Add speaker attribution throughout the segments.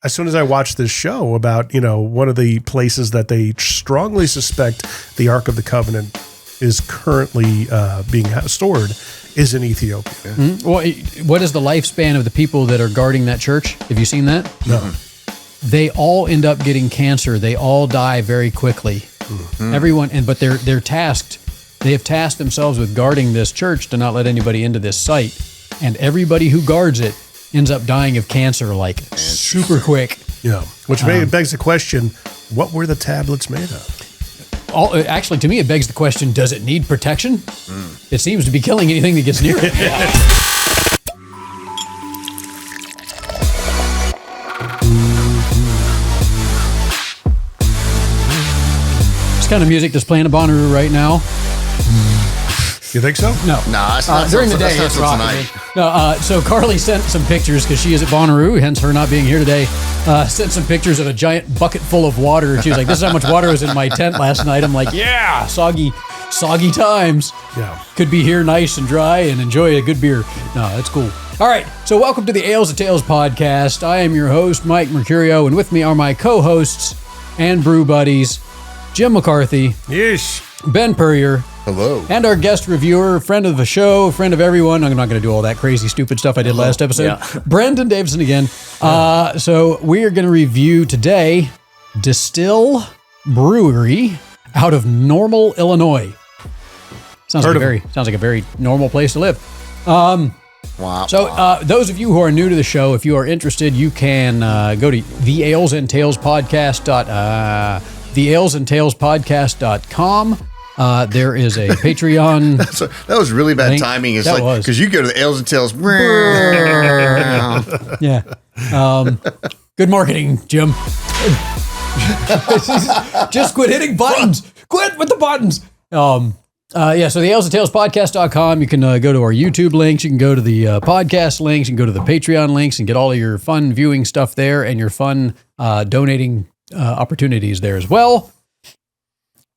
Speaker 1: as soon as I watched this show about, one of the places that they strongly suspect the Ark of the Covenant is currently being stored is in Ethiopia.
Speaker 2: Mm-hmm. Well, what is the lifespan of the people that are guarding that church? Have you seen that?
Speaker 1: No.
Speaker 2: They all end up getting cancer. They all die very quickly. Mm-hmm. Everyone, but they're tasked. They have tasked themselves with guarding this church to not let anybody into this site, and everybody who guards it ends up dying of cancer like super quick.
Speaker 1: Yeah, which begs the question: what were the tablets made of?
Speaker 2: Actually, to me, it begs the question: does it need protection? It seems to be killing anything that gets near it. It's kind of music that's playing at Bonnaroo right now.
Speaker 1: You think so?
Speaker 3: No, it's not.
Speaker 2: During the day, it's rocking me. No, so Carly sent some pictures because she is at Bonnaroo, hence her not being here today. Sent some pictures of a giant bucket full of water. She was like, "This is how much water was in my tent last night." I'm like, "Yeah, soggy times.
Speaker 1: Yeah,
Speaker 2: could be here, nice and dry, and enjoy a good beer." No, that's cool. All right, so welcome to the Ales and Tales podcast. I am your host, Mike Mercurio, and with me are my co-hosts and brew buddies, Jim McCarthy,
Speaker 1: yes, Ben
Speaker 2: Purrier.
Speaker 3: Hello.
Speaker 2: And our guest reviewer, friend of the show, friend of everyone. I'm not going to do all that crazy, stupid stuff I did last episode. Yeah. Brendan Davison again. So we are going to review today Destihl Brewery out of Normal, Illinois. Sounds like a very normal place to live. Wow. So those of you who are new to the show, if you are interested, you can go to thealesandtalespodcast.com. There is a Patreon.
Speaker 3: That was really bad timing. It's because you go to the Ales and Tales.
Speaker 2: Yeah. Good marketing, Jim. Just quit hitting buttons. Quit with the buttons. So the Ales and Tales podcast.com. You can go to our YouTube links. You can go to the podcast links. You can go to the Patreon links and get all of your fun viewing stuff there and your fun donating opportunities there as well.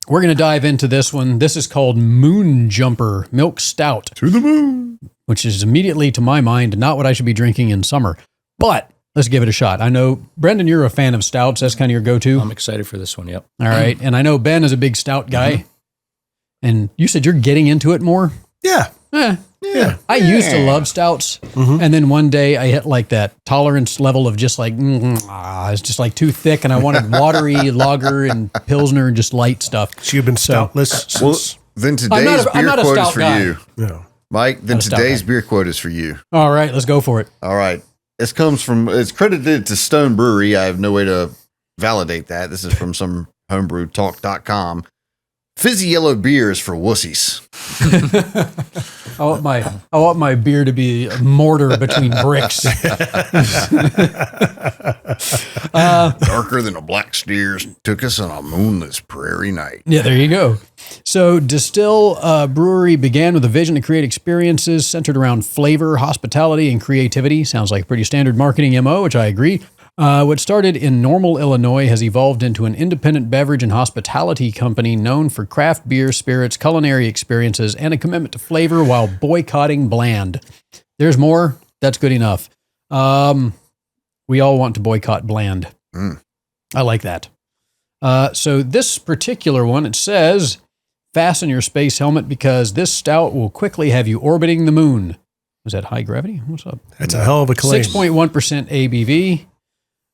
Speaker 2: We're going to dive into this one. This is called Moonjumper Milk Stout.
Speaker 3: To the moon.
Speaker 2: Which is immediately, to my mind, not what I should be drinking in summer. But let's give it a shot. I know, Brendan, you're a fan of stouts. That's kind of your go-to.
Speaker 4: I'm excited for this one, yep.
Speaker 2: All right. And I know Ben is a big stout guy. Mm-hmm. And you said you're getting into it more?
Speaker 1: Yeah.
Speaker 2: Yeah. I used to love stouts. Mm-hmm. And then one day I hit like that tolerance level of just like, it's just like too thick. And I wanted watery lager and Pilsner and just light stuff.
Speaker 1: So you've been stoutless.
Speaker 3: Well, then today's beer quote is for you.
Speaker 1: Yeah.
Speaker 3: Mike, then today's beer quote is for you.
Speaker 2: All right, let's go for it.
Speaker 3: All right. It's credited to Stone Brewery. I have no way to validate that. This is from some homebrewtalk.com. Fizzy yellow beer is for wussies.
Speaker 2: I want my beer to be a mortar between bricks.
Speaker 3: Darker than a black steer took us on a moonless prairie night.
Speaker 2: Yeah, there you go. So Destihl Brewery began with a vision to create experiences centered around flavor, hospitality, and creativity. Sounds like a pretty standard marketing MO, which I agree. What started in Normal, Illinois has evolved into an independent beverage and hospitality company known for craft beer, spirits, culinary experiences, and a commitment to flavor while boycotting bland. There's more. That's good enough. We all want to boycott bland. I like that. So this particular one, it says, fasten your space helmet because this stout will quickly have you orbiting the moon. Was that high gravity? What's up?
Speaker 1: That's a hell of a claim.
Speaker 2: 6.1% ABV.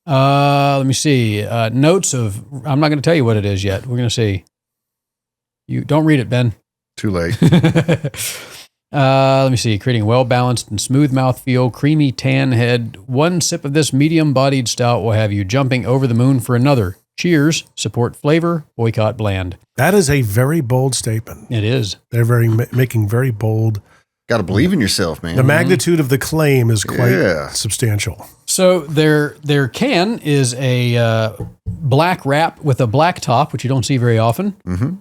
Speaker 2: Let me see. Notes of, I'm not going to tell you what it is yet. We're going to see. You don't read it, Ben.
Speaker 3: Too late.
Speaker 2: Let me see. Creating a well-balanced and smooth mouthfeel, creamy tan head. One sip of this medium-bodied stout will have you jumping over the moon for another. Cheers. Support flavor. Boycott bland.
Speaker 1: That is a very bold statement.
Speaker 2: It is.
Speaker 1: They're making very bold.
Speaker 3: Got to believe in yourself, man.
Speaker 1: The magnitude of the claim is quite substantial.
Speaker 2: So their can is a black wrap with a black top, which you don't see very often. Mm-hmm.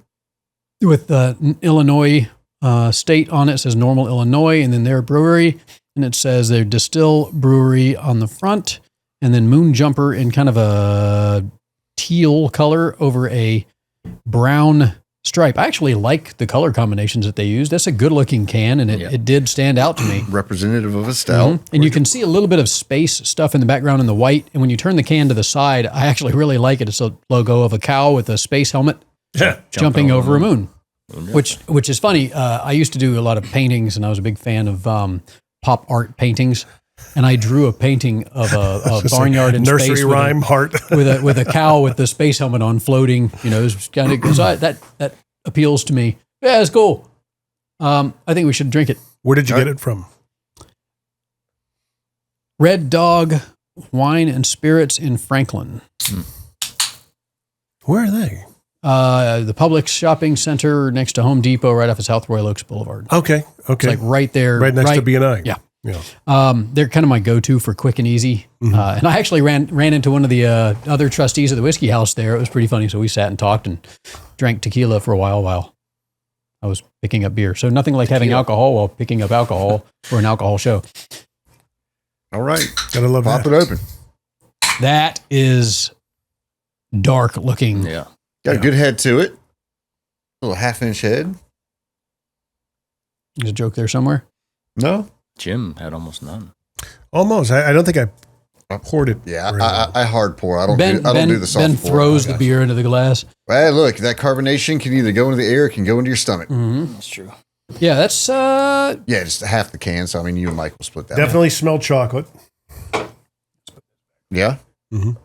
Speaker 2: With the Illinois state on it. It says Normal, Illinois, and then their brewery. And it says their Destihl Brewery on the front. And then Moonjumper in kind of a teal color over a brown stripe. I actually like the color combinations that they used. That's a good looking can, and it did stand out to me.
Speaker 3: Representative of a stout.
Speaker 2: And you can see a little bit of space stuff in the background in the white. And when you turn the can to the side, I actually really like it. It's a logo of a cow with a space helmet jumping over a moon, which is funny. I used to do a lot of paintings, and I was a big fan of pop art paintings. And I drew a painting of a barnyard in
Speaker 1: nursery
Speaker 2: space
Speaker 1: rhyme heart
Speaker 2: with a cow with the space helmet on floating. You know, it's kind of that appeals to me. Yeah, it's cool. I think we should drink it.
Speaker 1: Where did you get it from?
Speaker 2: Red Dog Wine and Spirits in Franklin.
Speaker 1: Where are they?
Speaker 2: The Publix shopping center next to Home Depot, right off of South Royal Oaks Boulevard.
Speaker 1: Okay.
Speaker 2: It's like right there,
Speaker 1: right next to B&I.
Speaker 2: Yeah.
Speaker 1: Yeah.
Speaker 2: They're kind of my go-to for quick and easy. And I actually ran into one of the other trustees of the whiskey house there. It was pretty funny. So we sat and talked and drank tequila for a while I was picking up beer. So nothing like having alcohol while picking up alcohol for an alcohol show.
Speaker 3: All right.
Speaker 1: Gotta love
Speaker 3: Pop
Speaker 1: that.
Speaker 3: it open.
Speaker 2: That is dark looking.
Speaker 4: Yeah.
Speaker 3: Got a good head to it. A little half-inch head.
Speaker 2: There's a joke there somewhere.
Speaker 3: No?
Speaker 4: Jim had almost none.
Speaker 1: Almost. I don't think I poured it.
Speaker 3: Yeah,
Speaker 1: very well.
Speaker 3: I hard pour. I don't
Speaker 2: Ben
Speaker 3: do the soft
Speaker 2: Ben
Speaker 3: pour.
Speaker 2: throws the beer into the glass.
Speaker 3: Hey, look, that carbonation can either go into the air, it can go into your stomach.
Speaker 4: That's true.
Speaker 2: Yeah, that's
Speaker 3: Yeah, just half the can. So I mean, you and Mike will split that.
Speaker 1: Definitely smell chocolate.
Speaker 3: Yeah,
Speaker 1: Little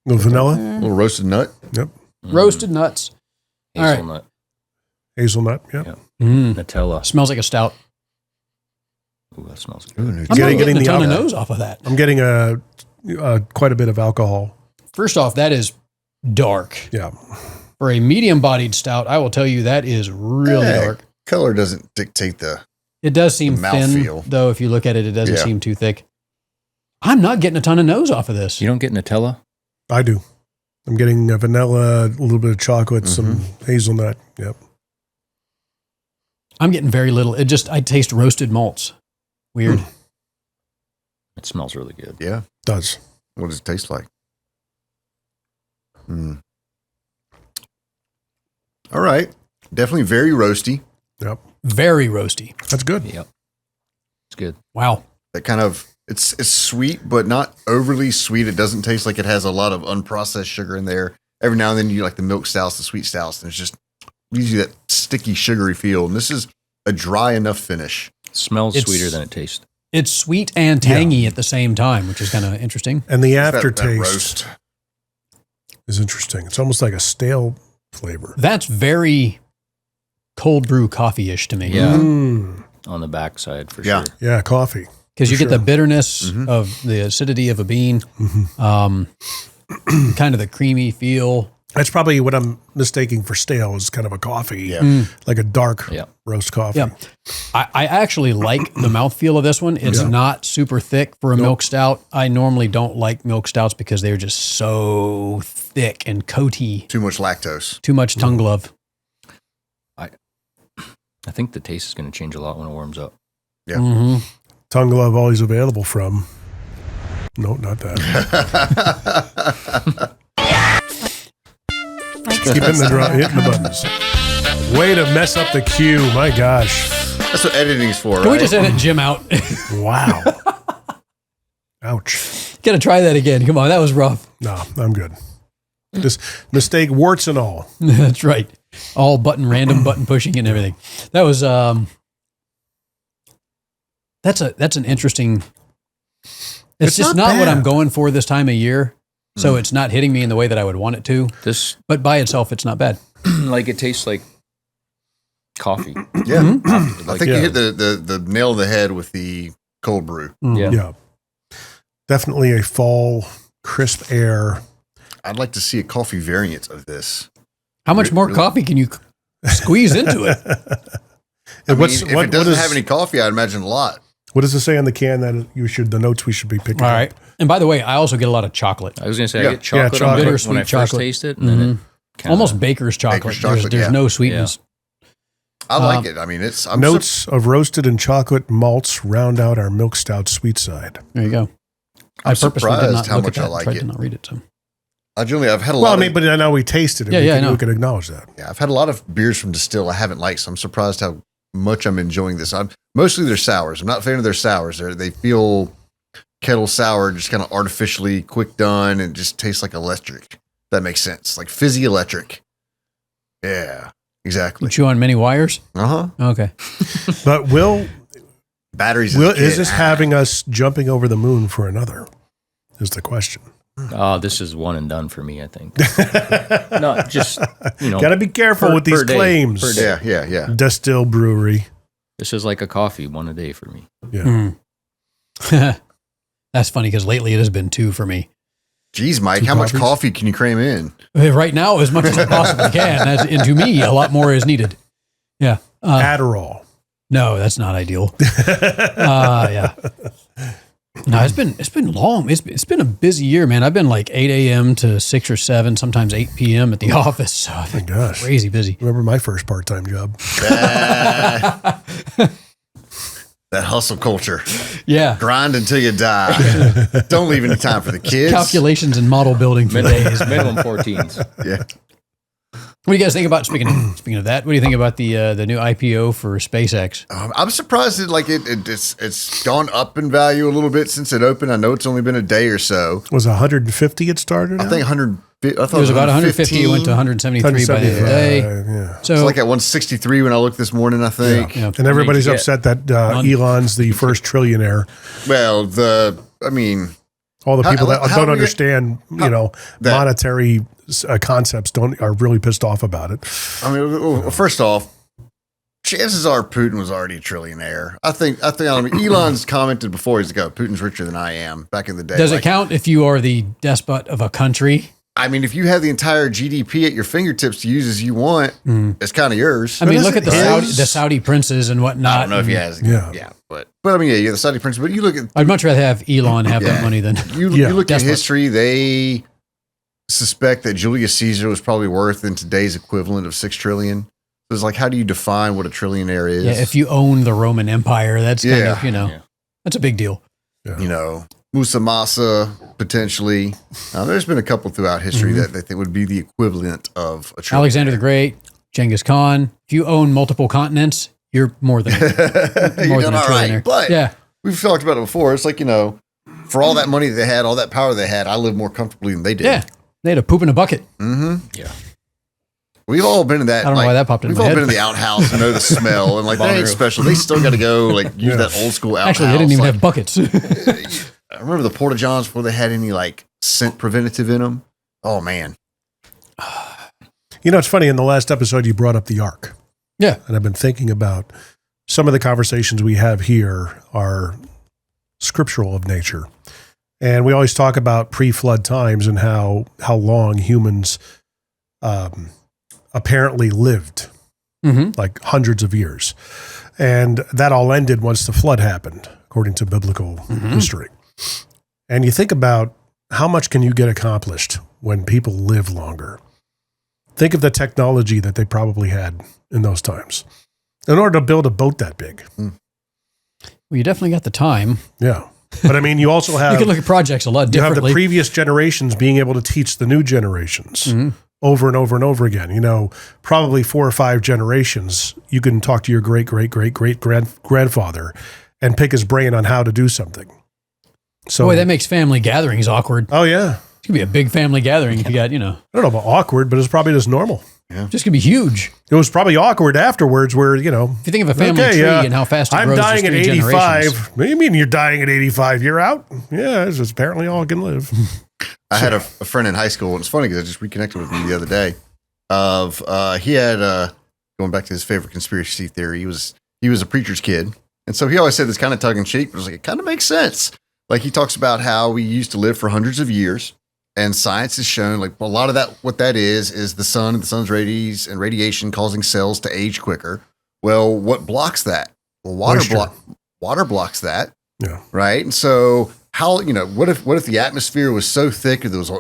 Speaker 1: vanilla.
Speaker 3: a little roasted nut.
Speaker 1: Yep.
Speaker 2: roasted nuts. All right.
Speaker 4: Hazelnut.
Speaker 1: Hazelnut. Yep.
Speaker 4: Yeah.
Speaker 2: Mm.
Speaker 4: Nutella.
Speaker 2: Smells like a stout.
Speaker 4: Ooh, that smells good.
Speaker 3: Ooh,
Speaker 2: I'm
Speaker 1: Getting
Speaker 2: getting a
Speaker 1: the
Speaker 2: ton of
Speaker 1: alcohol.
Speaker 2: nose off of that.
Speaker 1: I'm getting quite a bit of alcohol.
Speaker 2: First off, that is dark.
Speaker 1: Yeah.
Speaker 2: For a medium-bodied stout, I will tell you that is really
Speaker 3: Yeah.
Speaker 2: dark.
Speaker 3: Color doesn't dictate the.
Speaker 2: It does seem
Speaker 3: The
Speaker 2: thin,
Speaker 3: mouthfeel.
Speaker 2: though. If you look at it, it doesn't
Speaker 3: Yeah.
Speaker 2: seem too thick. I'm not getting a ton of nose off of this.
Speaker 4: You don't get Nutella?
Speaker 1: I do. I'm getting a vanilla, a little bit of chocolate, some hazelnut. Yep.
Speaker 2: I'm getting very little. I taste roasted malts. Weird.
Speaker 4: It smells really good.
Speaker 3: Yeah.
Speaker 1: Does.
Speaker 3: What does it taste like? All right. Definitely very roasty.
Speaker 1: Yep.
Speaker 2: Very roasty.
Speaker 1: That's good.
Speaker 4: Yep. It's good.
Speaker 2: Wow.
Speaker 3: That kind of it's sweet, but not overly sweet. It doesn't taste like it has a lot of unprocessed sugar in there. Every now and then you like the milk stouts, the sweet stouts, and it's just gives you that sticky, sugary feel. And this is a dry enough finish.
Speaker 4: It smells
Speaker 2: It's-
Speaker 4: sweeter than it tastes.
Speaker 2: It's sweet and tangy at the same time, which is kind of interesting.
Speaker 1: And the
Speaker 3: That
Speaker 1: aftertaste
Speaker 3: roast.
Speaker 1: is interesting. It's almost like a stale flavor.
Speaker 2: That's very cold brew coffee-ish to me.
Speaker 4: Yeah.
Speaker 1: Mm.
Speaker 4: On the backside, for
Speaker 3: Yeah.
Speaker 4: sure.
Speaker 1: Yeah, coffee.
Speaker 2: Because you
Speaker 1: For
Speaker 2: get the
Speaker 1: sure.
Speaker 2: bitterness
Speaker 3: Mhm.
Speaker 2: of the acidity of a bean,
Speaker 1: Mm-hmm.
Speaker 2: kind of the creamy feel.
Speaker 1: That's probably what I'm mistaking for stale is kind of a coffee.
Speaker 3: Yeah.
Speaker 1: Like a dark
Speaker 4: Yeah.
Speaker 1: roast coffee.
Speaker 2: Yeah. I actually like the mouthfeel of this one. It's
Speaker 1: Yeah.
Speaker 2: not super thick for a milk stout. I normally don't like milk stouts because they're just so thick and coaty.
Speaker 3: Too much lactose.
Speaker 2: Too much tongue glove.
Speaker 4: I think the taste is going to change a lot when it warms up.
Speaker 3: Yeah.
Speaker 2: Mm-hmm.
Speaker 1: Tongue glove always available from. No, not that. Keep hitting the buttons. Way to mess up the cue. My gosh.
Speaker 3: That's what editing's for, right?
Speaker 2: Can we just edit Jim out?
Speaker 1: Wow. Ouch.
Speaker 2: Gotta try that again. Come on, that was rough.
Speaker 1: No, I'm good. Just mistake, warts and all.
Speaker 2: That's right. All random button pushing and everything. That was that's an interesting. It's just not what
Speaker 1: bad.
Speaker 2: I'm going for this time of year. So it's not hitting me in the way that I would want it to.
Speaker 4: This,
Speaker 2: But by itself, it's not bad.
Speaker 4: like, it tastes like coffee.
Speaker 3: Yeah.
Speaker 2: Mm-hmm.
Speaker 3: I think
Speaker 1: Yeah.
Speaker 3: you hit the nail of the head with the cold brew.
Speaker 4: Yeah.
Speaker 1: Yeah. Definitely a fall, crisp air.
Speaker 3: I'd like to see a coffee variant of this.
Speaker 2: How much more coffee can you squeeze into it?
Speaker 1: And
Speaker 3: If it doesn't have any coffee, I'd imagine a lot.
Speaker 1: what does it say on the can that the notes we should be picking
Speaker 2: All
Speaker 1: up?
Speaker 2: right. And by the way, I also get a lot of chocolate.
Speaker 4: I was going to say,
Speaker 3: Yeah.
Speaker 4: I get chocolate,
Speaker 1: chocolate.
Speaker 4: on it
Speaker 2: Bittersweet
Speaker 4: when I first
Speaker 2: chocolate.
Speaker 4: taste it, and then it kinda,
Speaker 2: Almost baker's chocolate.
Speaker 3: Baker's chocolate,
Speaker 2: There's
Speaker 3: yeah.
Speaker 2: no sweetness.
Speaker 3: I like it. I mean, I'm
Speaker 1: Notes of roasted and chocolate malts round out our milk stout sweet side.
Speaker 2: There you go.
Speaker 3: I'm
Speaker 2: I purposely did
Speaker 3: surprised
Speaker 2: not
Speaker 3: how
Speaker 2: look
Speaker 3: much
Speaker 2: at
Speaker 3: I
Speaker 2: that.
Speaker 3: like
Speaker 2: Tried
Speaker 3: it.
Speaker 2: to not read it. So
Speaker 3: I've had a
Speaker 1: Well,
Speaker 3: lot.
Speaker 1: I mean, but I know we tasted it.
Speaker 2: Yeah, I know.
Speaker 1: We can acknowledge that.
Speaker 3: Yeah, I've had a lot of beers from Destihl I haven't liked, so I'm surprised how much I'm enjoying this. Mostly their sours. I'm not a fan of their sours. They feel kettle sour, just kind of artificially quick done, and just tastes like electric. That makes sense. Like fizzy electric. Yeah,
Speaker 2: You
Speaker 3: exactly.
Speaker 2: chew on many wires?
Speaker 3: Uh-huh.
Speaker 2: Okay.
Speaker 1: But
Speaker 3: Batteries
Speaker 1: is this having us jumping over the moon for another? Is the question.
Speaker 4: Oh, this is one and done for me, I think. No, just,
Speaker 1: Got to be careful with these
Speaker 4: per day,
Speaker 1: claims.
Speaker 4: per day.
Speaker 3: Yeah.
Speaker 1: Destihl Brewery.
Speaker 4: This is like a coffee, one a day for me.
Speaker 1: Yeah.
Speaker 2: That's funny because lately it has been 2 for me.
Speaker 3: Geez, Mike,
Speaker 1: Two
Speaker 3: how much
Speaker 1: coffees?
Speaker 3: coffee can you cram in?
Speaker 2: Right now, as much as I possibly can. And to me, a lot more is needed. Yeah.
Speaker 1: Adderall.
Speaker 2: No, that's not ideal. Yeah. No, it's been long. It's been a busy year, man. I've been like 8 a.m. to 6 or 7, sometimes 8 p.m. at the office. So I've been
Speaker 1: Gosh.
Speaker 2: crazy busy.
Speaker 1: Remember my first part-time job?
Speaker 3: That hustle culture.
Speaker 2: Yeah.
Speaker 3: Grind until you die. Don't leave any time for the kids.
Speaker 2: Calculations and model building for days.
Speaker 4: Minimum 14s.
Speaker 3: Yeah.
Speaker 2: What do you guys think about speaking of that? What do you think about the new IPO for SpaceX?
Speaker 3: I'm surprised that it's gone up in value a little bit since it opened. I know it's only been a day or so.
Speaker 1: Was 150 it started?
Speaker 3: I think 100. I thought
Speaker 2: It was about 150. It went to 173 by the end of the day.
Speaker 1: Yeah.
Speaker 2: So
Speaker 3: It's like at 163 when I looked this morning, I think.
Speaker 2: yeah.
Speaker 1: And everybody's
Speaker 4: Did you
Speaker 1: upset that Elon's the first trillionaire.
Speaker 3: Well,
Speaker 1: All the people that
Speaker 3: how
Speaker 1: don't
Speaker 3: we-
Speaker 1: understand,
Speaker 3: that-
Speaker 1: monetary concepts are really pissed off about it.
Speaker 3: I mean, well, first off, chances are Putin was already a trillionaire. I think Elon's commented before he's like, Putin's richer than I am back in the day.
Speaker 2: does it
Speaker 3: Like,
Speaker 2: count if you are the despot of a country?
Speaker 3: I mean, if you have the entire GDP at your fingertips to use as you want, it's kind of yours.
Speaker 2: I mean, look
Speaker 1: is
Speaker 2: at
Speaker 1: it
Speaker 2: the Saudi princes and whatnot.
Speaker 3: I don't know if he has.
Speaker 1: Yeah.
Speaker 3: But I mean, yeah, the Saudi prince. But you look at
Speaker 2: I'd much rather have Elon have that
Speaker 3: Yeah.
Speaker 2: money than
Speaker 3: you
Speaker 1: Yeah.
Speaker 3: look at
Speaker 2: Despot.
Speaker 3: history. They suspect that Julius Caesar was probably worth in today's equivalent of 6 trillion. So it's like, how do you define what a trillionaire is?
Speaker 2: yeah. If you own the Roman Empire, that's kind
Speaker 3: Yeah.
Speaker 2: of
Speaker 4: Yeah.
Speaker 2: that's a big deal.
Speaker 3: you know, Musa Masa potentially. There's been a couple throughout history that they think would be the equivalent of a trillionaire.
Speaker 2: Alexander the Great, Genghis Khan. If you own multiple continents, you're more than
Speaker 3: You're
Speaker 2: more
Speaker 3: doing
Speaker 2: than a
Speaker 3: all right.
Speaker 2: trillionaire.
Speaker 3: But
Speaker 2: Yeah.
Speaker 3: we've talked about it before. It's like, for all that money they had, all that power they had, I lived more comfortably than they did.
Speaker 2: Yeah. They had a poop in a bucket.
Speaker 3: Mm-hmm.
Speaker 4: Yeah.
Speaker 3: We've all been in that.
Speaker 2: I don't know why that popped in
Speaker 3: We've
Speaker 2: my
Speaker 3: all
Speaker 2: head.
Speaker 3: been in the outhouse and know the smell, and like that ain't special. They still got to go use that old school outhouse.
Speaker 2: Actually, they didn't even
Speaker 3: like,
Speaker 2: have buckets.
Speaker 3: I remember the porta johns before they had any like scent preventative in them. Oh man,
Speaker 1: It's funny. In the last episode, you brought up the Ark.
Speaker 2: Yeah.
Speaker 1: And I've been thinking about some of the conversations we have here are scriptural of nature. And we always talk about pre-flood times and how long humans apparently lived, like hundreds of years. And that all ended once the flood happened, according to biblical history. And you think about how much can you get accomplished when people live longer? Think of the technology that they probably had in those times in order to build a boat that big.
Speaker 2: Well, you definitely got the time.
Speaker 1: Yeah. But I mean, you also
Speaker 2: You
Speaker 1: have,
Speaker 2: can look at projects a lot
Speaker 1: you have
Speaker 2: differently.
Speaker 1: the previous generations being able to teach the new generations over and over and over again. Probably 4 or 5 generations, you can talk to your great-great-great-great-grandfather and pick his brain on how to do something. So,
Speaker 2: Boy, that makes family gatherings awkward.
Speaker 1: oh yeah.
Speaker 2: It's going to be a big family gathering if you got,
Speaker 1: I don't know about awkward, but it's probably just normal.
Speaker 2: just going to be huge.
Speaker 1: It was probably awkward afterwards where,
Speaker 2: If you think of a family tree and how fast it
Speaker 1: I'm
Speaker 2: grows,
Speaker 1: dying
Speaker 2: there's
Speaker 1: at
Speaker 2: 3 generations.
Speaker 1: 85. What do you mean you're dying at 85? You're out? Yeah, it's just apparently all can live.
Speaker 3: I had a friend in high school, and it's funny because I just reconnected with him the other day. He had going back to his favorite conspiracy theory. He was a preacher's kid, and so he always said this kind of tongue in cheek, but it was like it kind of makes sense. Like he talks about how we used to live for hundreds of years. And science has shown, like a lot of that, what that is the sun and the sun's rays and radiation causing cells to age quicker. Well, what blocks that? Well, water blocks that.
Speaker 1: Yeah.
Speaker 3: Right. And so how, what if the atmosphere was so thick, or there was,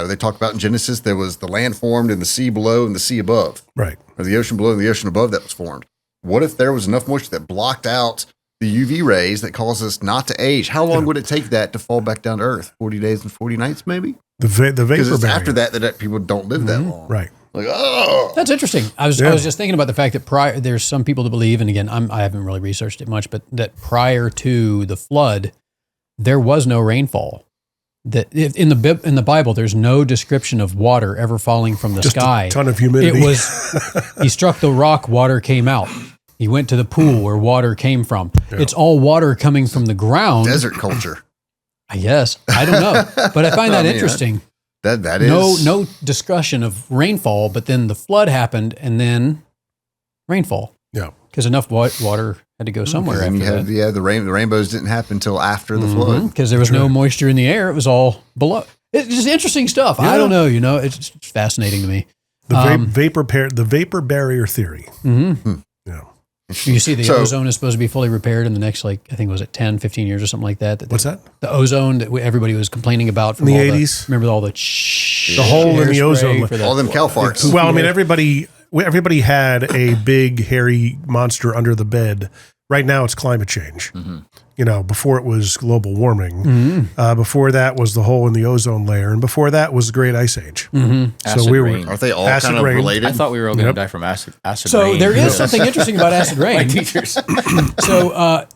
Speaker 3: they talk about in Genesis, there was the land formed and the sea below and the sea above,
Speaker 1: Right.
Speaker 3: or the ocean below and the ocean above that was formed. What if there was enough moisture that blocked out the UV rays that cause us not to age? How long would it take that to fall back down to Earth? 40 days and 40 nights, maybe?
Speaker 1: The vapor
Speaker 3: Because it's
Speaker 1: barrier.
Speaker 3: after that people don't live that long.
Speaker 1: Right.
Speaker 3: Like, oh.
Speaker 2: That's interesting. I was just thinking about the fact that there's some people that believe, and again, I haven't really researched it much, but that prior to the flood, there was no rainfall. That in the Bible, there's no description of water ever falling from the sky.
Speaker 1: A ton of humidity.
Speaker 2: It was he struck the rock, water came out. He went to the pool where water came from. Yeah. It's all water coming from the ground.
Speaker 3: Desert culture.
Speaker 2: Yes, I don't know, but I find that interesting.
Speaker 3: That is
Speaker 2: no discussion of rainfall, but then the flood happened, and then rainfall.
Speaker 1: Yeah,
Speaker 2: because enough water had to go somewhere.
Speaker 3: And
Speaker 2: after that.
Speaker 3: the rainbows didn't happen until after the flood
Speaker 2: because there was no moisture in the air. It was all below. It's just interesting stuff. Yeah. I don't know. It's fascinating to me.
Speaker 1: The vapor barrier theory.
Speaker 2: Mm-hmm.
Speaker 1: Yeah.
Speaker 2: You see, the ozone is supposed to be fully repaired in the next, I think, was it 10, 15 years or something like that?
Speaker 1: What's that?
Speaker 2: The ozone that everybody was complaining about from
Speaker 1: the 80s.
Speaker 2: Remember all the
Speaker 1: hole in the ozone.
Speaker 3: All them cow farts.
Speaker 1: Well, I mean, everybody had a big, hairy monster under the bed. Right now, it's climate change. Mm-hmm. Before it was global warming. Mm-hmm. Before that was the hole in the ozone layer. And before that was the Great Ice Age.
Speaker 2: Mm-hmm.
Speaker 4: Acid rain.
Speaker 3: Aren't they all kind of related?
Speaker 4: I thought we were all going to die from acid
Speaker 2: so
Speaker 4: rain.
Speaker 2: So there is something interesting about acid rain.
Speaker 4: My teachers.
Speaker 2: So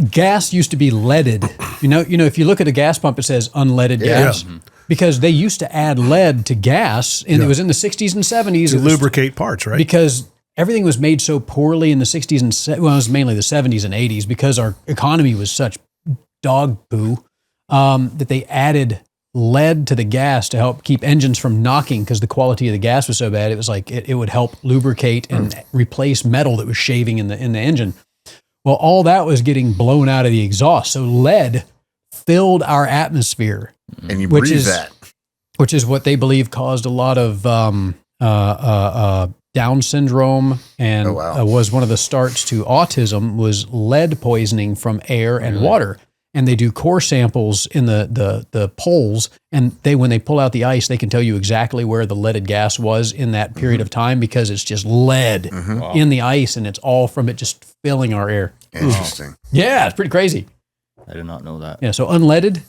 Speaker 2: gas used to be leaded. If you look at a gas pump, it says unleaded gas. Yeah. Because they used to add lead to gas. And it was in the 60s and 70s.
Speaker 1: To lubricate parts, right?
Speaker 2: Because everything was made so poorly in the 60s and it was mainly the 70s and 80s because our economy was such dog poo that they added lead to the gas to help keep engines from knocking because the quality of the gas was so bad. It was like it would help lubricate and replace metal that was shaving in the engine. Well, all that was getting blown out of the exhaust. So lead filled our atmosphere.
Speaker 3: And you breathe that.
Speaker 2: Which is what they believe caused a lot of Down syndrome and was one of the starts to autism was lead poisoning from air and water. And they do core samples in the poles, and when they pull out the ice, they can tell you exactly where the leaded gas was in that period of time because it's just lead in the ice, and it's all from it just filling our air.
Speaker 3: Interesting.
Speaker 2: Yeah, it's pretty crazy.
Speaker 4: I did not know that.
Speaker 2: Yeah, so unleaded,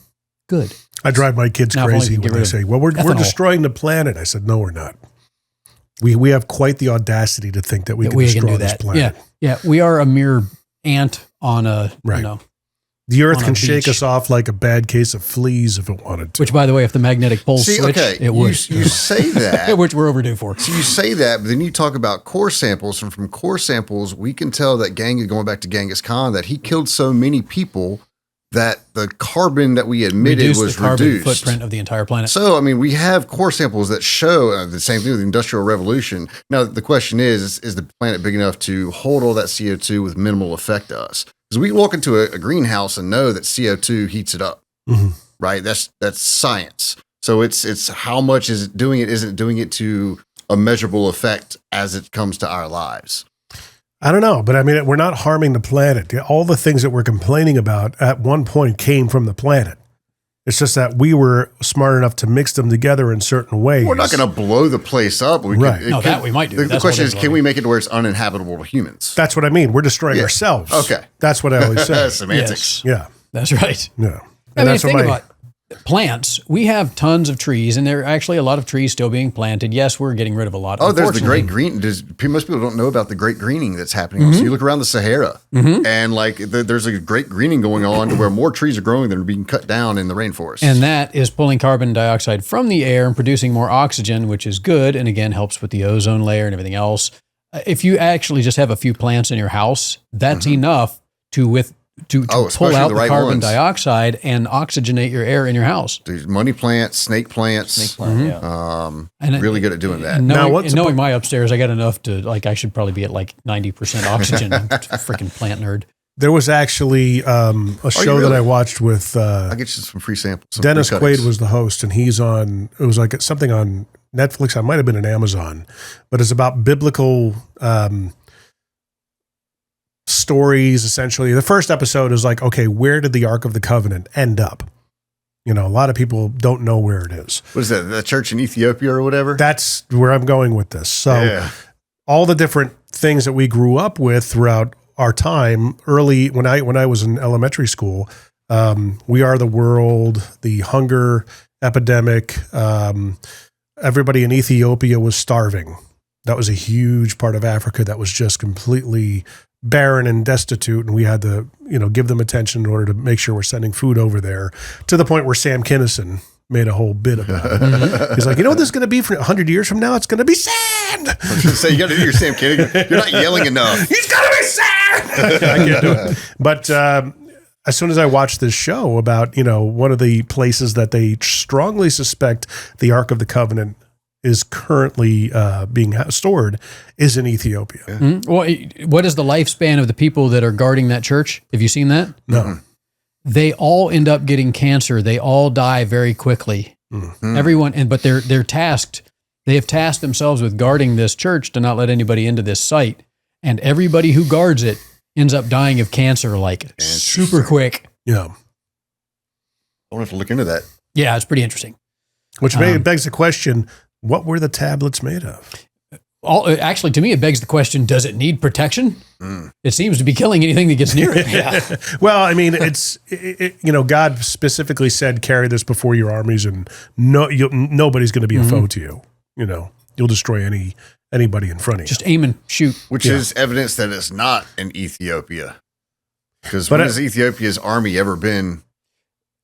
Speaker 2: good.
Speaker 1: I drive my kids crazy when they say, well, we're destroying the planet. I said, no, we're not. We have quite the audacity to think that we can destroy this planet.
Speaker 2: Yeah, we are a mere ant on a,
Speaker 1: the earth can shake us off like a bad case of fleas if it wanted to.
Speaker 2: Which, by the way, if the magnetic poles switch, it would.
Speaker 3: You say that.
Speaker 2: Which we're overdue for.
Speaker 3: So you say that, but then you talk about core samples. And from core samples, we can tell that going back to Genghis Khan, that he killed so many people that the carbon that we emitted was
Speaker 2: the carbon
Speaker 3: reduced.
Speaker 2: Footprint of the entire planet.
Speaker 3: So, I mean, we have core samples that show the same thing with the Industrial Revolution. Now, the question is the planet big enough to hold all that CO2 with minimal effect to us? Because we walk into a greenhouse and know that CO2 heats it up, right? That's science. So it's how much is it doing it? Isn't it doing it to a measurable effect as it comes to our lives?
Speaker 1: I don't know, but I mean, we're not harming the planet. All the things that we're complaining about at one point came from the planet. It's just that we were smart enough to mix them together in certain ways.
Speaker 3: We're not going to blow the place up.
Speaker 2: That we might do.
Speaker 3: The question is, can we make it to where it's uninhabitable to humans?
Speaker 1: That's what I mean. We're destroying ourselves.
Speaker 3: Okay.
Speaker 1: That's what I always say.
Speaker 3: Semantics.
Speaker 1: Yes. Yeah.
Speaker 2: That's right.
Speaker 1: Yeah.
Speaker 2: And that's think about plants. We have tons of trees, and there are actually a lot of trees still being planted. Yes, we're getting rid of a lot.
Speaker 3: Oh, there's the great green. Most people don't know about the great greening that's happening. So you look around the Sahara, and there's a great greening going on to where more trees are growing than are being cut down in the rainforest.
Speaker 2: And that is pulling carbon dioxide from the air and producing more oxygen, which is good, and again helps with the ozone layer and everything else. If you actually just have a few plants in your house, that's enough to pull out the carbon dioxide and oxygenate your air in your house.
Speaker 3: There's money plants, snake plants. Really good at doing that.
Speaker 2: And knowing my upstairs, I got enough to I should probably be at 90% oxygen. I'm a freaking plant nerd.
Speaker 1: There was actually a show that I watched with.
Speaker 3: I'll get you some free samples.
Speaker 1: Dennis Quaid was the host, and he's on. It was like something on Netflix. I might have been on Amazon, but it's about biblical. Stories, essentially. The first episode is like, okay, where did the Ark of the Covenant end up? A lot of people don't know where it is.
Speaker 3: What is that? The church in Ethiopia or whatever?
Speaker 1: That's where I'm going with this. So all the different things that we grew up with throughout our time early, when I was in elementary school, We Are the World, the hunger epidemic. Everybody in Ethiopia was starving. That was a huge part of Africa that was just completely barren and destitute, and we had to, give them attention in order to make sure we're sending food over there, to the point where Sam Kinison made a whole bit about it. He's like, you know what this is going to be for 100 years from now? It's going to be sand.
Speaker 3: I was going to say, you got to do your Sam Kinison. You're not yelling enough.
Speaker 1: He's going to be sand. I can't do it. But as soon as I watched this show about, one of the places that they strongly suspect the Ark of the Covenant is currently being stored is in Ethiopia.
Speaker 3: Yeah.
Speaker 2: Mm-hmm. Well, what is the lifespan of the people that are guarding that church? Have you seen that?
Speaker 1: No.
Speaker 3: Mm-hmm.
Speaker 2: They all end up getting cancer. They all die very quickly.
Speaker 1: Mm-hmm.
Speaker 2: Everyone, but they're tasked. They have tasked themselves with guarding this church to not let anybody into this site. And everybody who guards it ends up dying of cancer like super quick.
Speaker 1: Yeah.
Speaker 3: I want to look into that.
Speaker 2: Yeah, it's pretty interesting.
Speaker 1: Which begs the question, what were the tablets made of?
Speaker 2: Actually, to me, it begs the question, does it need protection? It seems to be killing anything that gets near it. Yeah.
Speaker 1: Well, I mean, God specifically said, carry this before your armies, and nobody's going to be a foe to you. You'll destroy anybody in front of you.
Speaker 2: Just aim and shoot.
Speaker 3: Which is evidence that it's not in Ethiopia. Because when has Ethiopia's army ever been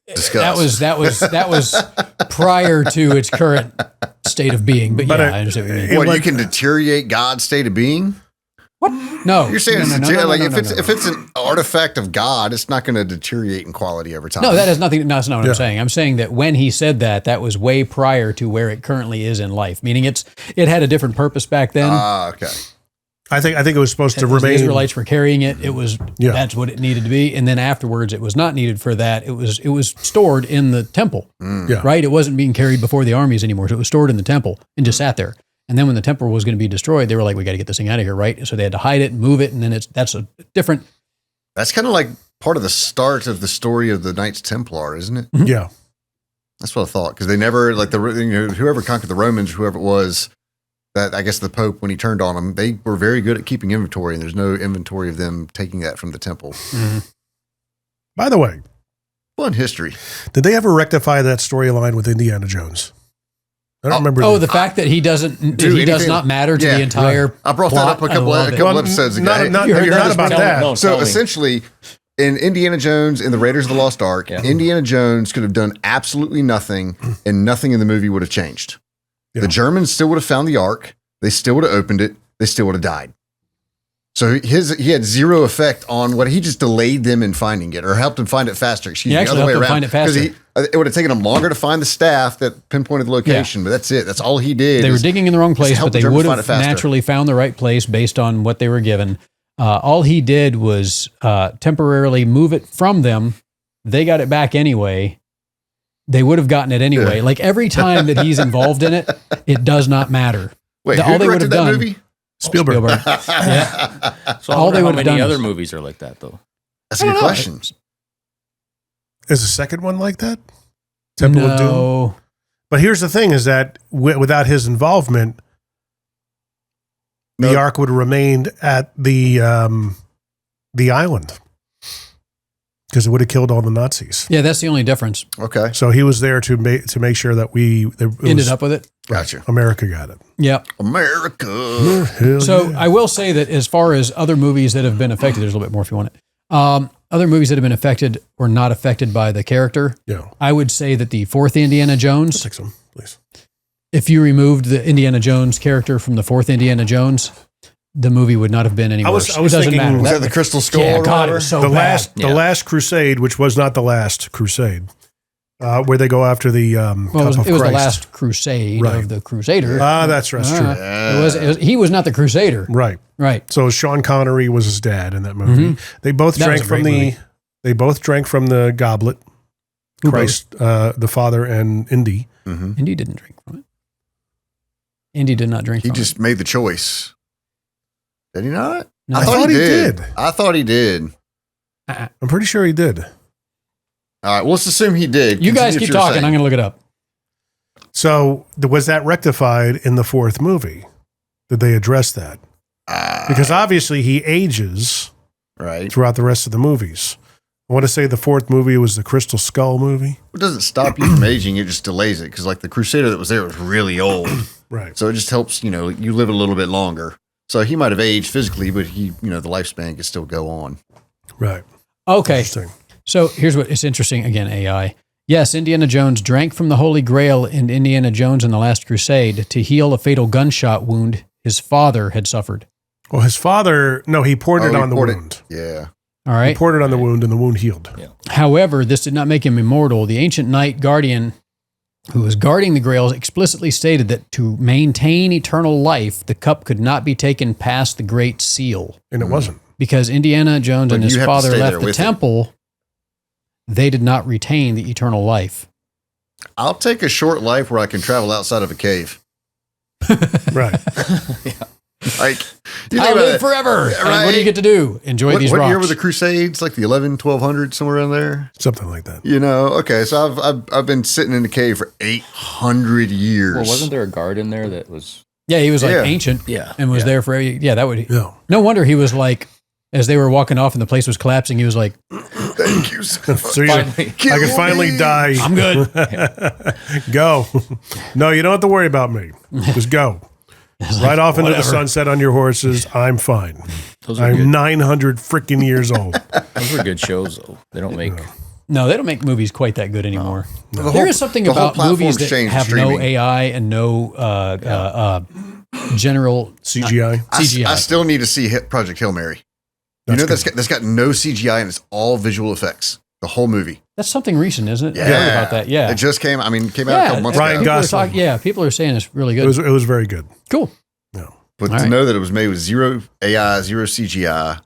Speaker 3: discussed?
Speaker 2: That was prior to its current state of being. But I understand what you mean.
Speaker 3: What, you can deteriorate God's state of being?
Speaker 2: What? No.
Speaker 3: You're saying if it's
Speaker 2: no.
Speaker 3: an artifact of God, it's not going to deteriorate in quality over time.
Speaker 2: No, that has nothing. No, that's not what I'm saying. I'm saying that when he said that was way prior to where it currently is in life. Meaning it had a different purpose back then.
Speaker 3: Okay.
Speaker 1: I think it was supposed to
Speaker 2: As
Speaker 1: remain.
Speaker 2: the Israelites were carrying it. It was that's what it needed to be, and then afterwards, it was not needed for that. It was stored in the temple, right? It wasn't being carried before the armies anymore. So it was stored in the temple and just sat there. And then when the temple was going to be destroyed, they were like, "We got to get this thing out of here," right? So they had to hide it, and move it, and then that's a different.
Speaker 3: That's kind of like part of the start of the story of the Knights Templar, isn't it?
Speaker 1: Mm-hmm. Yeah,
Speaker 3: that's what I thought, because they never whoever conquered the Romans, whoever it was. That I guess the Pope, when he turned on them, they were very good at keeping inventory, and there's no inventory of them taking that from the temple.
Speaker 2: Mm-hmm.
Speaker 1: By the way,
Speaker 3: fun history.
Speaker 1: Did they ever rectify that storyline with Indiana Jones? I don't remember.
Speaker 2: Oh, the fact that he does not matter to the entire.
Speaker 3: Right. I brought that up a couple episodes ago.
Speaker 1: You're not about that.
Speaker 3: So essentially, in Indiana Jones and the Raiders of the Lost Ark, Indiana Jones could have done absolutely nothing, and nothing in the movie would have changed. Yeah. The Germans still would have found the Ark. They still would have opened it. They still would have died. So he had zero effect on what he just delayed them in finding it, or helped them find it faster. Excuse me, the other way around.
Speaker 2: Find it faster.
Speaker 3: It would have taken them longer to find the staff that pinpointed the location, but that's it. That's all he did.
Speaker 2: They were digging in the wrong place, but they would have
Speaker 3: naturally
Speaker 2: found the right place based on what they were given. All he did was temporarily move it from them. They got it back anyway. They would have gotten it anyway. Like every time that he's involved in it, it does not matter.
Speaker 3: Wait, who directed that movie?
Speaker 1: Spielberg.
Speaker 2: Yeah.
Speaker 4: So all they would have done. Other movies are like that, though.
Speaker 3: That's a good question.
Speaker 1: Is the second one like that? Temple of Doom. But here's the thing: is that without his involvement, the Ark would have remained at the island. Because it would have killed all the Nazis.
Speaker 2: Yeah, that's the only difference.
Speaker 3: Okay.
Speaker 1: So he was there to make sure that
Speaker 2: ended up with it.
Speaker 3: Gotcha.
Speaker 1: America got it.
Speaker 2: Yeah.
Speaker 3: America.
Speaker 2: So I will say that as far as other movies that have been affected, there's a little bit more if you want it. Other movies that have been affected or not affected by the character.
Speaker 1: Yeah.
Speaker 2: I would say that the fourth Indiana Jones.
Speaker 1: Take some, please.
Speaker 2: If you removed the Indiana Jones character from the fourth Indiana Jones, the movie would not have been any worse.
Speaker 1: I was thinking,
Speaker 2: matter.
Speaker 3: Was that the Crystal Skull?
Speaker 2: Yeah, God, it was so bad.
Speaker 1: The last Crusade, which was not the last Crusade, where they go after the cup of Christ.
Speaker 2: It was the last Crusade of the Crusader.
Speaker 1: That's true.
Speaker 2: He was not the Crusader.
Speaker 1: Right. So Sean Connery was his dad in that movie.
Speaker 2: Mm-hmm.
Speaker 1: They both drank from the goblet. Christ, the Father, and Indy.
Speaker 3: Mm-hmm.
Speaker 2: Indy didn't drink from it. Indy did not drink.
Speaker 3: He just made the choice. Did he not?
Speaker 2: No.
Speaker 3: I thought he did. I thought he did.
Speaker 1: I'm pretty sure he did.
Speaker 3: All right, well, let's assume he did.
Speaker 2: You guys keep talking. I'm going to look it up.
Speaker 1: So was that rectified in the fourth movie? Did they address that? Because obviously he ages
Speaker 3: right
Speaker 1: throughout the rest of the movies. I want to say the fourth movie was the Crystal Skull movie.
Speaker 3: It doesn't stop you from aging; it just delays it. Because like the Crusader that was there was really old,
Speaker 1: Right.
Speaker 3: so it just helps. You live a little bit longer. So he might have aged physically, but the lifespan can still go on.
Speaker 1: Right.
Speaker 2: Okay.
Speaker 1: Interesting.
Speaker 2: So here's what is interesting. Again, AI. Yes, Indiana Jones drank from the Holy Grail in Indiana Jones and the Last Crusade to heal a fatal gunshot wound his father had suffered.
Speaker 1: Well, his father, no, he poured it on the wound.
Speaker 3: Yeah.
Speaker 2: All
Speaker 1: He
Speaker 2: right.
Speaker 1: poured it on the wound and the wound healed.
Speaker 4: Yeah.
Speaker 2: However, this did not make him immortal. The ancient knight guardian who was guarding the grails explicitly stated that to maintain eternal life, the cup could not be taken past the Great Seal.
Speaker 1: And it wasn't.
Speaker 2: Because Indiana Jones
Speaker 3: But
Speaker 2: and his
Speaker 3: you have to
Speaker 2: father
Speaker 3: stay
Speaker 2: left
Speaker 3: there
Speaker 2: the
Speaker 3: with it.
Speaker 2: temple, they did not retain the eternal life.
Speaker 3: I'll take a short life where I can travel outside of a cave.
Speaker 1: Right.
Speaker 3: Like, you think
Speaker 2: I'll
Speaker 3: about
Speaker 2: live
Speaker 3: it.
Speaker 2: forever. And what do you
Speaker 3: Right.
Speaker 2: get to do? Enjoy these
Speaker 3: What
Speaker 2: rocks.
Speaker 3: year were the Crusades? Like the 1200, somewhere around there?
Speaker 1: Something like that.
Speaker 3: Okay, so I've been sitting in the cave for 800 years.
Speaker 4: Well, wasn't there a guard in there that was?
Speaker 2: Yeah, he was like
Speaker 3: Yeah.
Speaker 2: ancient
Speaker 4: Yeah.
Speaker 2: and was there for, that would,
Speaker 1: Yeah.
Speaker 2: no wonder he was like, as they were walking off and the place was collapsing, he was like,
Speaker 3: Thank you so much.
Speaker 1: So you,
Speaker 4: Finally.
Speaker 1: I can finally
Speaker 3: me.
Speaker 1: die.
Speaker 2: I'm good.
Speaker 1: Go. No, you don't have to worry about me. Just go. Right off into the
Speaker 2: whatever.
Speaker 1: sunset on your horses. I'm fine.
Speaker 4: Those are
Speaker 1: I'm
Speaker 4: good.
Speaker 1: 900 freaking years old.
Speaker 4: Those were good shows, though. They don't make.
Speaker 2: No, they don't make movies quite that good anymore.
Speaker 3: The
Speaker 2: There
Speaker 3: whole-
Speaker 2: is something
Speaker 3: the whole
Speaker 2: about movies
Speaker 3: platform's
Speaker 2: that
Speaker 3: changed
Speaker 2: have
Speaker 3: streaming.
Speaker 2: no AI and no general
Speaker 1: CGI.
Speaker 2: CGI.
Speaker 3: I still need to see Project Hail Mary.
Speaker 1: That's
Speaker 3: That's got no CGI and it's all visual effects. The whole movie.
Speaker 2: That's something recent, isn't it? I
Speaker 3: Yeah.
Speaker 2: heard about that. Yeah.
Speaker 3: It just came out a couple months
Speaker 1: Ryan
Speaker 3: ago.
Speaker 2: people are
Speaker 1: Gosling.
Speaker 2: people are saying it's really
Speaker 1: It
Speaker 2: good.
Speaker 1: was very good.
Speaker 2: Cool.
Speaker 3: But
Speaker 2: All
Speaker 3: to
Speaker 2: right.
Speaker 3: know that it was made with zero AI, zero CGI,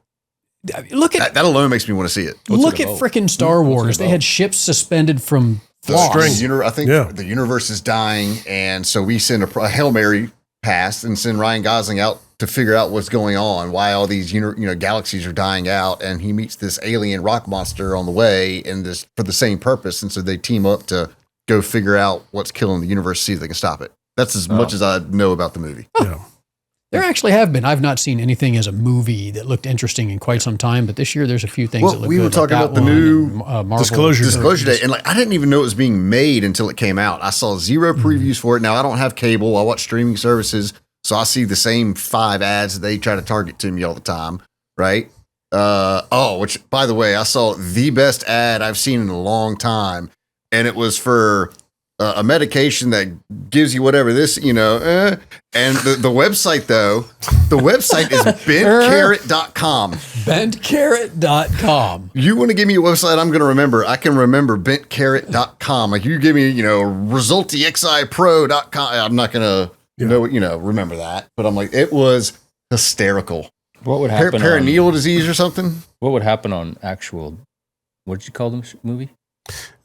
Speaker 2: Look at
Speaker 3: that alone makes me want to see it.
Speaker 2: look
Speaker 4: it
Speaker 2: at
Speaker 4: about?
Speaker 2: frickin' Star
Speaker 4: What's it
Speaker 2: Wars. They
Speaker 4: about?
Speaker 2: had ships suspended from floss.
Speaker 1: string.
Speaker 3: I think
Speaker 1: Yeah.
Speaker 3: the universe is dying, and so we send a Hail Mary pass and send Ryan Gosling out to figure out what's going on, why all these galaxies are dying out, and he meets this alien rock monster on the way, and this for the same purpose, and so they team up to go figure out what's killing the universe, see if they can stop it. That's as much as I know about the movie.
Speaker 1: Yeah.
Speaker 2: There actually have been. I've not seen anything as a movie that looked interesting in quite some time, but this year there's a few things
Speaker 3: Well,
Speaker 2: that look
Speaker 3: we
Speaker 2: good.
Speaker 3: were talking
Speaker 2: like
Speaker 3: about
Speaker 2: that
Speaker 3: the
Speaker 2: one
Speaker 3: new
Speaker 2: and, Marvel.
Speaker 1: Disclosure
Speaker 3: Day, and I didn't even know it was being made until it came out. I saw zero previews for it. Now I don't have cable. I watch streaming services, so I see the same 5 ads that they try to target to me all the time, right? Which by the way, I saw the best ad I've seen in a long time, and it was for a medication that gives you whatever this, and the website though, the website is bentcarrot.com.
Speaker 2: Bentcarrot.com.
Speaker 3: You want to give me a website I'm going to remember? I can remember bentcarrot.com. Like you give me, resultixipro.com. I'm not going to remember that. But I'm like, it was hysterical.
Speaker 4: What would happen?
Speaker 3: Perineal disease or something?
Speaker 4: What would happen on actual? What did you call them? Movie?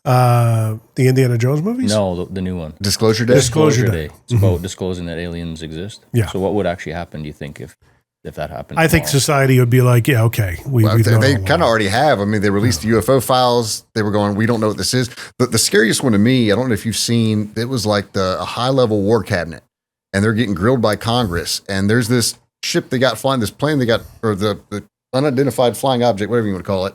Speaker 1: The Indiana Jones movies?
Speaker 4: No, the new one.
Speaker 3: Disclosure Day?
Speaker 1: Disclosure Day.
Speaker 4: It's about disclosing that aliens exist.
Speaker 1: Yeah.
Speaker 4: So what would actually happen? Do you think if that happened?
Speaker 1: I think
Speaker 4: tomorrow?
Speaker 1: society would be like, yeah, okay.
Speaker 3: Well,
Speaker 1: We've known
Speaker 3: they
Speaker 1: all along.
Speaker 3: kind of already have. I mean, they released the UFO files. They were going, we don't know what this is. But the scariest one to me, I don't know if you've seen, it was like a high-level war cabinet. And they're getting grilled by Congress. And there's this ship they got flying, this plane they got, or the unidentified flying object, whatever you want to call it.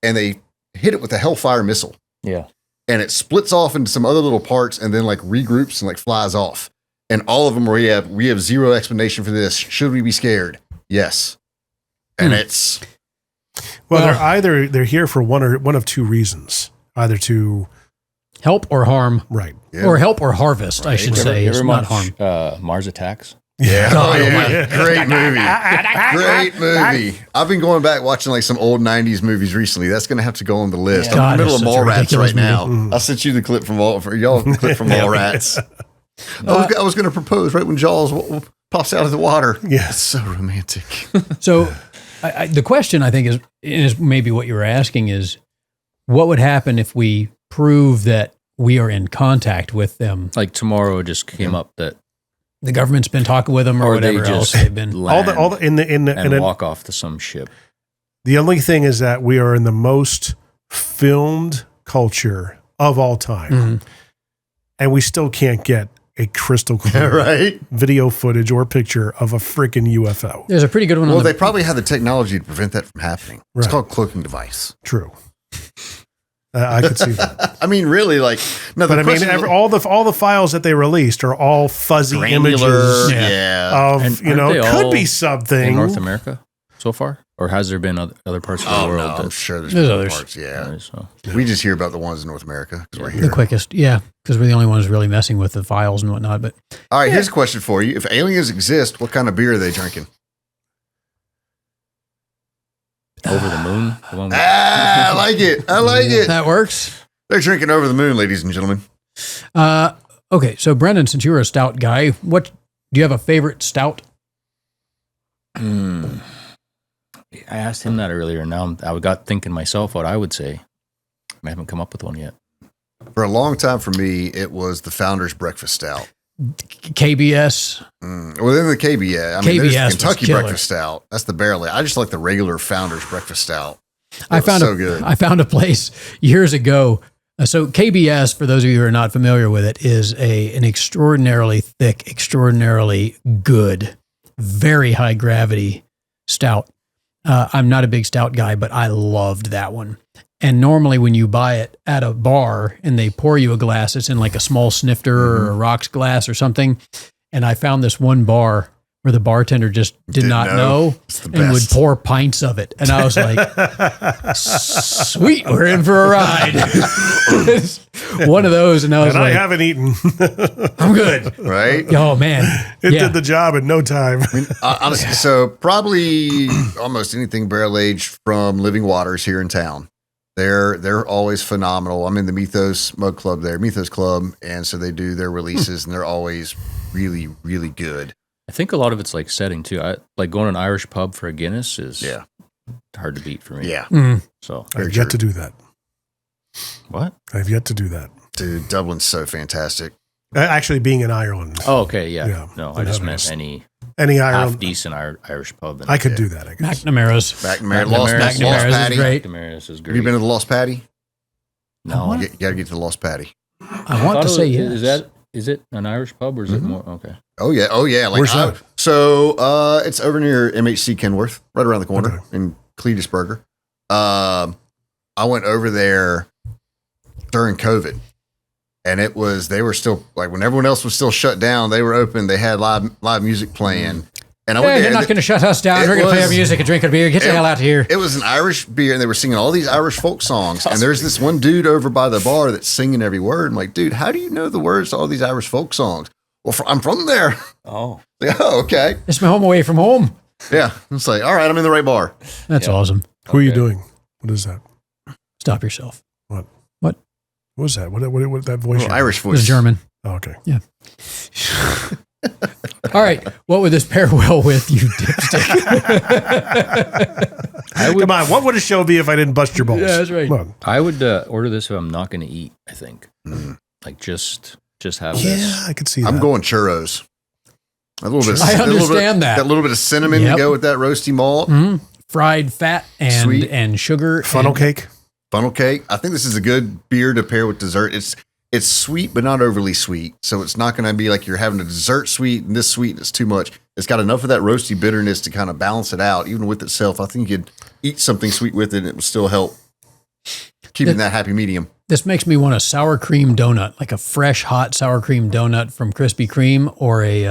Speaker 3: And they hit it with a Hellfire missile.
Speaker 4: Yeah.
Speaker 3: And it splits off into some other little parts and then like regroups and like flies off. And all of them where we have zero explanation for this. Should we be scared? Yes. And it's
Speaker 1: Well, they're here for one of two reasons. Either to
Speaker 2: Help or harm.
Speaker 1: right.
Speaker 3: yeah.
Speaker 2: Or help or harvest, I should say.
Speaker 4: You
Speaker 2: It's
Speaker 4: ever
Speaker 2: not
Speaker 4: watch
Speaker 2: harm.
Speaker 4: Mars Attacks?
Speaker 3: Yeah.
Speaker 1: Oh,
Speaker 3: yeah. Great movie. Great movie. I've been going back watching like some old 90s movies recently. That's going to have to go on the list.
Speaker 2: God,
Speaker 3: I'm in the middle
Speaker 2: it's
Speaker 3: of
Speaker 2: such a
Speaker 3: Mallrats
Speaker 2: ridiculous
Speaker 3: right now.
Speaker 1: movie.
Speaker 3: I sent you the clip from all for y'all the clip from Mallrats. I was going to propose right when Jaws pops out of the water.
Speaker 1: Yeah.
Speaker 3: It's so romantic.
Speaker 2: So the question I think is maybe what you were asking is, what would happen if we prove that we are in contact with them?
Speaker 4: Like tomorrow just came up that
Speaker 2: The government's been talking with them or
Speaker 4: they
Speaker 2: whatever else
Speaker 4: just
Speaker 2: they've been.
Speaker 4: land
Speaker 1: all the
Speaker 4: and walk off to some ship.
Speaker 1: the only thing is that we are in the most filmed culture of all time.
Speaker 2: Mhm.
Speaker 1: And we still can't get a crystal clear
Speaker 3: Right?
Speaker 1: video footage or picture of a freaking UFO.
Speaker 2: There's a pretty good one
Speaker 3: Well,
Speaker 2: on
Speaker 3: they probably had the technology to prevent that from happening. It's
Speaker 1: Right.
Speaker 3: called cloaking device.
Speaker 1: True. I could see that.
Speaker 3: I mean, really, like, no.
Speaker 1: But I mean, all the files that they released are all fuzzy images
Speaker 3: yeah.
Speaker 1: of it could be something
Speaker 4: in North America so far, or has there been other parts of the world?
Speaker 3: No, I'm sure there's
Speaker 2: other
Speaker 3: other
Speaker 2: parts.
Speaker 3: parts. Yeah,
Speaker 4: So.
Speaker 3: we just hear about the ones in North America because we're here.
Speaker 2: The quickest, yeah, because we're the only ones really messing with the files and whatnot. But
Speaker 3: All right, here's a question for you: if aliens exist, what kind of beer are they drinking?
Speaker 4: Over the moon. The one
Speaker 3: I like it. I like it.
Speaker 2: that works.
Speaker 3: They're drinking over the moon, ladies and gentlemen.
Speaker 2: Okay, so Brendan, since you're a stout guy, do you have a favorite stout?
Speaker 4: I asked him that earlier. Now I got thinking myself what I would say. I haven't come up with one yet.
Speaker 3: For a long time, for me, it was the Founder's Breakfast Stout.
Speaker 2: KBS.
Speaker 3: Well, then the KB, yeah. I mean, there's
Speaker 2: KBS
Speaker 3: the
Speaker 2: was
Speaker 3: Kentucky
Speaker 2: killer.
Speaker 3: Breakfast Stout. That's the barrel. I just like the regular Founder's Breakfast Stout.
Speaker 2: I found
Speaker 3: good.
Speaker 2: I found a place years ago. So KBS, for those of you who are not familiar with it, is an extraordinarily thick, extraordinarily good, very high gravity stout. I'm not a big stout guy, but I loved that one. And normally when you buy it at a bar and they pour you a glass, it's in like a small snifter or a rocks glass or something. And I found this one bar where the bartender just did not know
Speaker 3: It's the
Speaker 2: and would
Speaker 3: best.
Speaker 2: pour pints of it. And I was like, sweet, we're in for a ride. One of those. And I was
Speaker 1: and I
Speaker 2: like,
Speaker 1: haven't eaten.
Speaker 2: I'm good.
Speaker 3: Right?
Speaker 2: Oh, man.
Speaker 1: It
Speaker 2: Yeah.
Speaker 1: did the job in no time.
Speaker 3: Honestly, so probably almost anything barrel aged from Living Waters here in town. They're always phenomenal. I'm in the Mythos Mug Club there, Mythos Club, and so they do their releases, and they're always really, really good.
Speaker 4: I think a lot of it's like setting too. Like going to an Irish pub for a Guinness is hard to beat for me.
Speaker 3: Yeah.
Speaker 4: So
Speaker 1: I've yet to do that.
Speaker 4: what?
Speaker 1: I've yet to do that.
Speaker 3: Dude, Dublin's so fantastic.
Speaker 1: Actually, being in Ireland,
Speaker 4: Oh, okay, yeah.
Speaker 1: Yeah.
Speaker 4: No, I just meant any
Speaker 1: any
Speaker 4: half
Speaker 1: Ireland,
Speaker 4: decent Irish pub.
Speaker 1: I could do that. I guess.
Speaker 2: McNamara's.
Speaker 3: McNamara,
Speaker 4: McNamara's
Speaker 3: Lost
Speaker 2: is
Speaker 3: Patty.
Speaker 2: great.
Speaker 4: McNamara's is great.
Speaker 3: Have you been to the Lost Patty?
Speaker 4: No,
Speaker 3: You got to get to the Lost Patty.
Speaker 2: I want to say yes.
Speaker 4: Is it an Irish pub or is it more? Okay.
Speaker 3: Oh yeah. Like,
Speaker 1: Where's that?
Speaker 3: So it's over near MHC Kenworth, right around the corner in Cletusburger. I went over there during COVID, and they were still like when everyone else was still shut down. They were open. They had live music playing, and I went there.
Speaker 2: You're not going to shut us down. We're going to play our music and drink our beer. Get the hell out of here.
Speaker 3: It was an Irish beer, and they were singing all these Irish folk songs. And there's this one dude over by the bar that's singing every word. I'm like, dude, how do you know the words to all these Irish folk songs? Well, I'm from there.
Speaker 4: Oh,
Speaker 3: Like, oh, okay.
Speaker 2: It's my home away from home.
Speaker 3: Yeah. It's like, all right, I'm in the right bar.
Speaker 2: That's awesome.
Speaker 1: Who are you doing? What is that?
Speaker 2: Stop yourself.
Speaker 1: What?
Speaker 2: What?
Speaker 1: What was that? What that voice?
Speaker 3: Little Irish
Speaker 2: It
Speaker 3: voice.
Speaker 2: was German.
Speaker 1: Oh, okay.
Speaker 2: All right. What would this pair well with, you dipstick?
Speaker 1: Come on. What would a show be if I didn't bust your balls?
Speaker 2: Yeah, that's right.
Speaker 1: Come on.
Speaker 4: I would order this if I'm not going to eat. I think, like just have
Speaker 1: Yeah,
Speaker 4: this.
Speaker 1: I could see that.
Speaker 3: I'm going churros. A little bit.
Speaker 2: I
Speaker 3: a little bit-
Speaker 2: understand that.
Speaker 3: That little bit of cinnamon
Speaker 2: Yep.
Speaker 3: to go with that roasty malt.
Speaker 2: Fried fat and
Speaker 3: Sweet.
Speaker 2: and sugar.
Speaker 1: funnel
Speaker 2: and,
Speaker 1: cake.
Speaker 3: Funnel cake. I think this is a good beer to pair with dessert. It's sweet, but not overly sweet. So it's not going to be like you're having a dessert sweet and this sweet and it's too much. It's got enough of that roasty bitterness to kind of balance it out. Even with itself, I think you'd eat something sweet with it and it would still help keeping that happy medium.
Speaker 2: This makes me want a sour cream donut, like a fresh, hot sour cream donut from Krispy Kreme, or a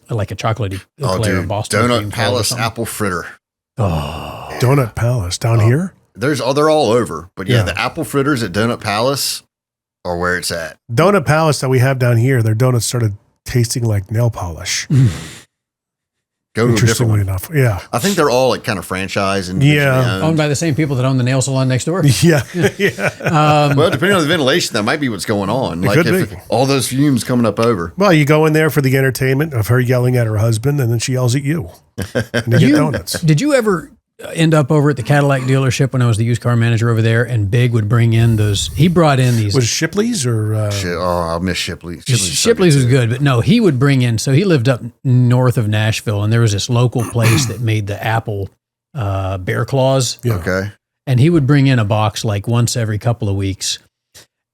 Speaker 2: like a chocolatey
Speaker 3: Oh,
Speaker 2: eclair,
Speaker 3: dude.
Speaker 2: Boston cream
Speaker 3: Donut
Speaker 2: filled or
Speaker 3: Palace
Speaker 2: something.
Speaker 3: apple fritter.
Speaker 2: Oh,
Speaker 1: Donut Palace down here.
Speaker 3: They're all over. But yeah,
Speaker 1: Yeah.
Speaker 3: the apple fritters at Donut Palace are where it's at.
Speaker 1: Donut Palace that we have down here, their donuts started tasting like nail polish.
Speaker 3: Go to a different
Speaker 1: Interestingly
Speaker 3: one.
Speaker 1: enough. Yeah.
Speaker 3: I think they're all like kind of franchise and
Speaker 1: Yeah.
Speaker 2: owned by the same people that own the nail salon next door.
Speaker 1: Yeah. Yeah.
Speaker 3: Well, depending on the ventilation, that might be what's going on.
Speaker 1: It
Speaker 3: Like
Speaker 1: could
Speaker 3: if
Speaker 1: be.
Speaker 3: all those fumes coming up over.
Speaker 1: Well, you go in there for the entertainment of her yelling at her husband, and then she yells at you. And you get donuts.
Speaker 2: Did you ever end up over at the Cadillac dealership when I was the used car manager over there, and Big would bring in those? He brought in these.
Speaker 1: Was it Shipley's or
Speaker 3: Shit, I miss Shipley's.
Speaker 2: Shipley's was good, but no, he would bring in. So he lived up north of Nashville, and there was this local place that made the apple bear claws,
Speaker 1: Yeah.
Speaker 3: Okay.
Speaker 2: and he would bring in a box like once every couple of weeks,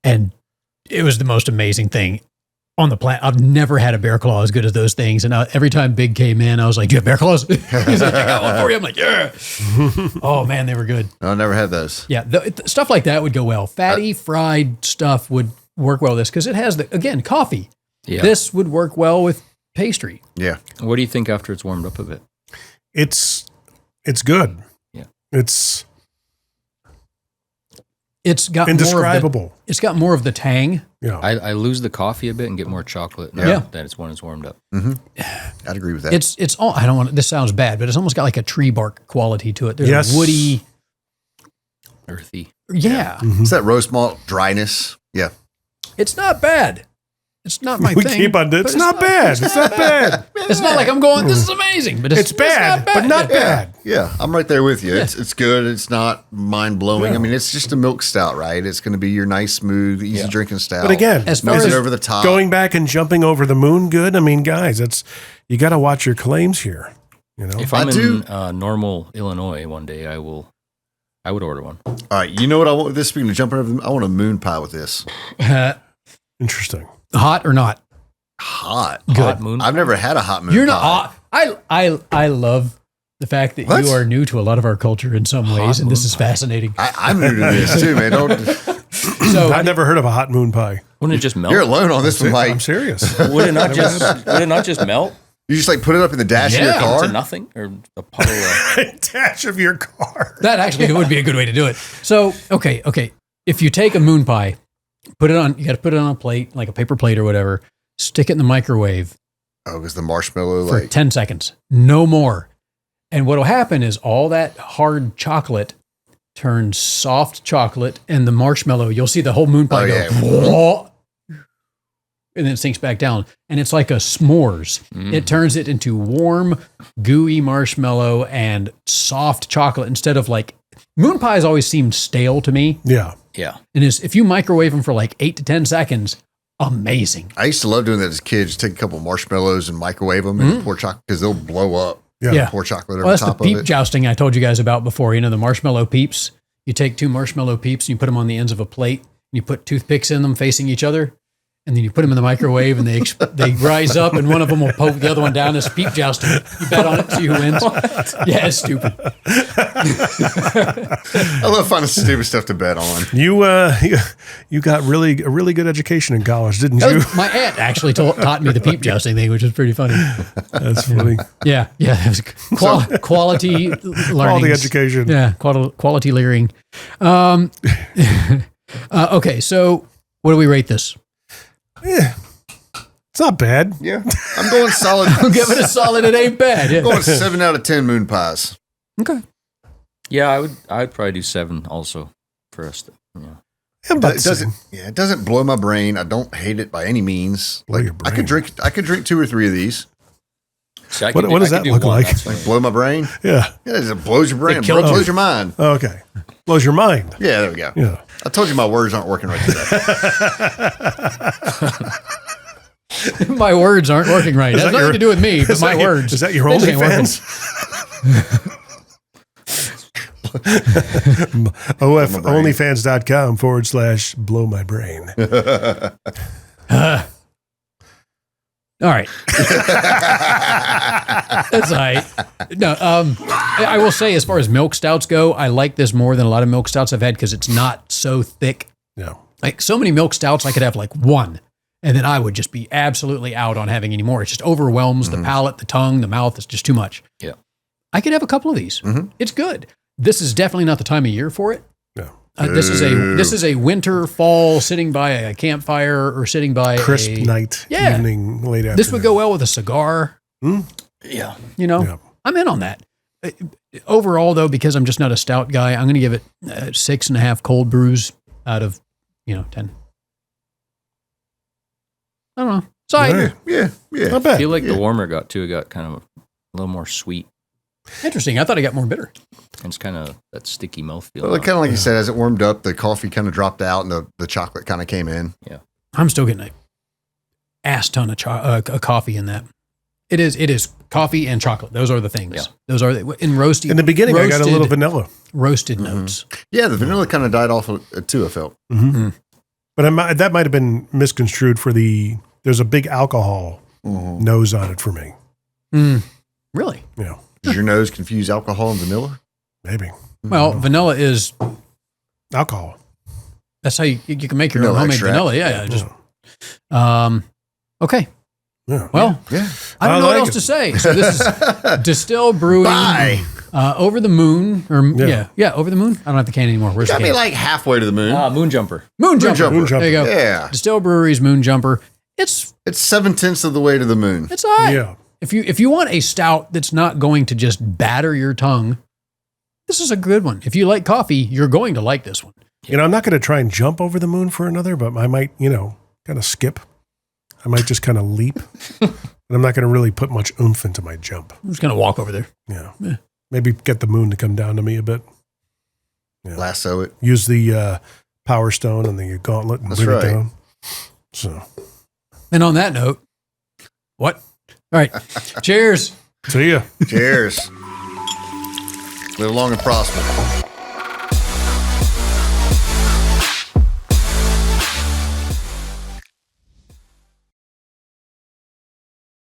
Speaker 2: and it was the most amazing thing. on the planet. I've never had a bear claw as good as those things. And every time Big came in, I was like, "Do you have bear claws?" He's like, "I got one for you." I'm like, "Yeah." Oh man, they were good.
Speaker 3: I never had those.
Speaker 2: Yeah, stuff like that would go well. Fatty fried stuff would work well with this because it has coffee.
Speaker 4: Yeah.
Speaker 2: This would work well with pastry.
Speaker 3: Yeah.
Speaker 4: What do you think after it's warmed up a bit?
Speaker 1: It's good.
Speaker 4: Yeah.
Speaker 1: It's
Speaker 2: got
Speaker 1: indescribable.
Speaker 2: It's got more of the tang.
Speaker 1: Yeah.
Speaker 4: I lose the coffee a bit and get more chocolate now that it's when it's warmed up.
Speaker 3: I'd agree with that.
Speaker 2: It's all, I don't want, this sounds bad, but it's almost got like a tree bark quality to it. There's a woody,
Speaker 4: earthy.
Speaker 2: yeah.
Speaker 3: It's that roast malt dryness. Yeah.
Speaker 2: It's not bad. It's not my
Speaker 1: we
Speaker 2: thing.
Speaker 1: keep on. It's not bad. It's not bad.
Speaker 2: It's not like I'm going, this is amazing, but it's
Speaker 1: bad, but not bad.
Speaker 3: Yeah, I'm right there with you. It's good. It's not mind blowing.
Speaker 1: Yeah.
Speaker 3: I mean, it's just a milk stout, right? It's going to be your nice, smooth, easy drinking stout.
Speaker 1: But again,
Speaker 2: as far
Speaker 3: Nothing
Speaker 2: as
Speaker 3: over the top.
Speaker 1: going back and jumping over the moon, good. I mean, guys, you got to watch your claims here. You know,
Speaker 4: If I'm in Normal, Illinois one day, I would order one.
Speaker 3: All right, you know what I want with this? Speaking of jumping over, I want a moon pie with this.
Speaker 1: interesting.
Speaker 2: hot or not.
Speaker 3: Hot.
Speaker 4: Hot moon.
Speaker 3: I've never had a hot moon
Speaker 2: You're
Speaker 3: pie.
Speaker 2: not. I love the fact that
Speaker 3: What?
Speaker 2: you are new to a lot of our culture in some ways, and this is fascinating.
Speaker 3: I'm new to this too, man.
Speaker 2: So
Speaker 1: I've never heard of a hot moon pie.
Speaker 4: Wouldn't it just melt?
Speaker 3: You're alone on this one,
Speaker 1: I'm
Speaker 3: Mike.
Speaker 1: serious.
Speaker 4: Would it not just melt
Speaker 3: You just like put it up in the dash of your car.
Speaker 4: into nothing or a puddle?
Speaker 1: Dash of your car.
Speaker 2: that actually would be a good way to do it. So, okay. If you take a moon pie, you got to put it on a plate, like a paper plate or whatever, stick it in the microwave
Speaker 3: Oh, because the marshmallow,
Speaker 2: for 10 seconds, no more. And what'll happen is all that hard chocolate turns soft chocolate, and the marshmallow, you'll see the whole moon pie go, "Whoa," and then it sinks back down. And it's like a s'mores. It turns it into warm, gooey marshmallow and soft chocolate instead of like, moon pies always seemed stale to me.
Speaker 1: Yeah.
Speaker 4: Yeah.
Speaker 2: And if you microwave them for like 8 to 10 seconds, amazing.
Speaker 3: I used to love doing that as a kid. Just take a couple of marshmallows and microwave them and pour chocolate because they'll blow up.
Speaker 1: Yeah.
Speaker 3: Pour chocolate over
Speaker 2: Well, that's
Speaker 3: top
Speaker 2: the peep
Speaker 3: of it.
Speaker 2: jousting I told you guys about before. You know, the marshmallow peeps. You take 2 marshmallow peeps and you put them on the ends of a plate. And you put toothpicks in them facing each other. And then you put them in the microwave and they rise up and one of them will poke the other one down as peep jousting. You bet on it, see who wins. Yeah, it's stupid.
Speaker 3: I love finding stupid stuff to bet on.
Speaker 1: You got a really good education in college, didn't you?
Speaker 2: My aunt actually taught me the peep jousting thing, which is pretty funny.
Speaker 1: That's funny.
Speaker 2: Yeah. It was quality learning.
Speaker 1: Quality education.
Speaker 2: Yeah, quality leering. Okay, so what do we rate this?
Speaker 1: Yeah. It's not bad.
Speaker 3: Yeah. I'm going solid.
Speaker 2: I'll give it a solid. It ain't bad. Yeah.
Speaker 3: I'm going 7 out of 10 moon pies.
Speaker 2: Okay.
Speaker 4: Yeah, I'd probably do 7 also for us. Yeah.
Speaker 1: I'm about
Speaker 3: It doesn't blow my brain. I don't hate it by any means.
Speaker 1: Blow
Speaker 3: Like
Speaker 1: your
Speaker 3: I could drink 2 or 3 of these.
Speaker 4: See,
Speaker 1: What does that look like?
Speaker 3: Like blow my brain.
Speaker 1: Yeah.
Speaker 3: Yeah, it blows your brain. It
Speaker 2: killed
Speaker 3: blows
Speaker 2: you.
Speaker 3: your mind.
Speaker 1: Oh, okay. Blows your mind.
Speaker 3: Yeah, there we go.
Speaker 1: Yeah.
Speaker 3: I told you my words aren't working right today.
Speaker 2: My words aren't working right. It has nothing to do with me, but my words.
Speaker 1: Is that your
Speaker 2: They just ain't working.
Speaker 1: OnlyFans.com/blow my brain.
Speaker 2: All right. That's all right. No, I will say, as far as milk stouts go, I like this more than a lot of milk stouts I've had because it's not so thick.
Speaker 1: Yeah.
Speaker 2: Like so many milk stouts, I could have like one, and then I would just be absolutely out on having any more. It just overwhelms the palate, the tongue, the mouth. It's just too much.
Speaker 4: Yeah.
Speaker 2: I could have a couple of these. It's good. This is definitely not the time of year for it.
Speaker 1: Yeah.
Speaker 2: This is a winter, fall, sitting by a campfire or sitting by
Speaker 1: Crisp night,
Speaker 2: Yeah.
Speaker 1: evening, late afternoon.
Speaker 2: This would go well with a cigar.
Speaker 4: Yeah.
Speaker 2: You know,
Speaker 1: Yeah.
Speaker 2: I'm in on that. Overall, though, because I'm just not a stout guy, I'm going to give it 6.5 cold brews out of 10. I don't know. Sorry.
Speaker 3: Yeah.
Speaker 1: Not
Speaker 4: I
Speaker 1: bad.
Speaker 4: feel like the warmer got kind of a little more sweet.
Speaker 2: Interesting. I thought I got more bitter.
Speaker 4: And it's kind of that sticky mouthfeel.
Speaker 3: Well, kind of like you said, as it warmed up, the coffee kind of dropped out and the chocolate kind of came in.
Speaker 2: I'm still getting a ass ton of coffee in that. It is coffee and chocolate. Those are the things.
Speaker 4: Yeah.
Speaker 2: Those are in roasty.
Speaker 1: In the beginning, I got a little vanilla.
Speaker 2: roasted notes.
Speaker 3: Yeah, the vanilla kind of died off too, I felt.
Speaker 1: But that might have been misconstrued for the there's a big alcohol nose on it for me.
Speaker 2: Really?
Speaker 1: Yeah,
Speaker 3: Does your nose confuse alcohol and vanilla?
Speaker 1: maybe
Speaker 2: Well, vanilla is,
Speaker 1: alcohol.
Speaker 2: that's how you can make your own
Speaker 3: Vanilla
Speaker 2: homemade
Speaker 3: extract.
Speaker 2: vanilla. Yeah. Just, okay.
Speaker 1: Yeah.
Speaker 2: Well,
Speaker 3: Yeah.
Speaker 2: I don't
Speaker 1: I
Speaker 2: know what
Speaker 1: like
Speaker 2: else
Speaker 1: it.
Speaker 2: to say. So this is Destihl Brewery.
Speaker 3: Bye.
Speaker 2: Over the moon, or
Speaker 1: Yeah.
Speaker 2: Over the moon. I don't have the can anymore. Where's the
Speaker 3: Got
Speaker 2: can?
Speaker 3: me like halfway to the moon.
Speaker 4: Moonjumper.
Speaker 2: Moonjumper.
Speaker 1: Moonjumper.
Speaker 2: There you go.
Speaker 3: Yeah.
Speaker 2: Destihl Brewery's Moonjumper. It's
Speaker 3: 7/10 of the way to the moon.
Speaker 2: all right.
Speaker 1: Yeah.
Speaker 2: If you want a stout that's not going to just batter your tongue, this is a good one. If you like coffee, you're going to like this one.
Speaker 1: I'm not going to try and jump over the moon for another, but I might, kind of skip. I might just kind of leap. And I'm not going to really put much oomph into my jump.
Speaker 2: I'm just gonna walk over there.
Speaker 1: Yeah. Maybe get the moon to come down to me a bit. Yeah.
Speaker 3: Lasso it.
Speaker 1: Use the power stone and the gauntlet and
Speaker 3: That's
Speaker 1: bring
Speaker 3: right.
Speaker 1: it down. So,
Speaker 2: And on that note, what? All right. Cheers.
Speaker 1: see ya.
Speaker 3: Cheers. Live long and prosper.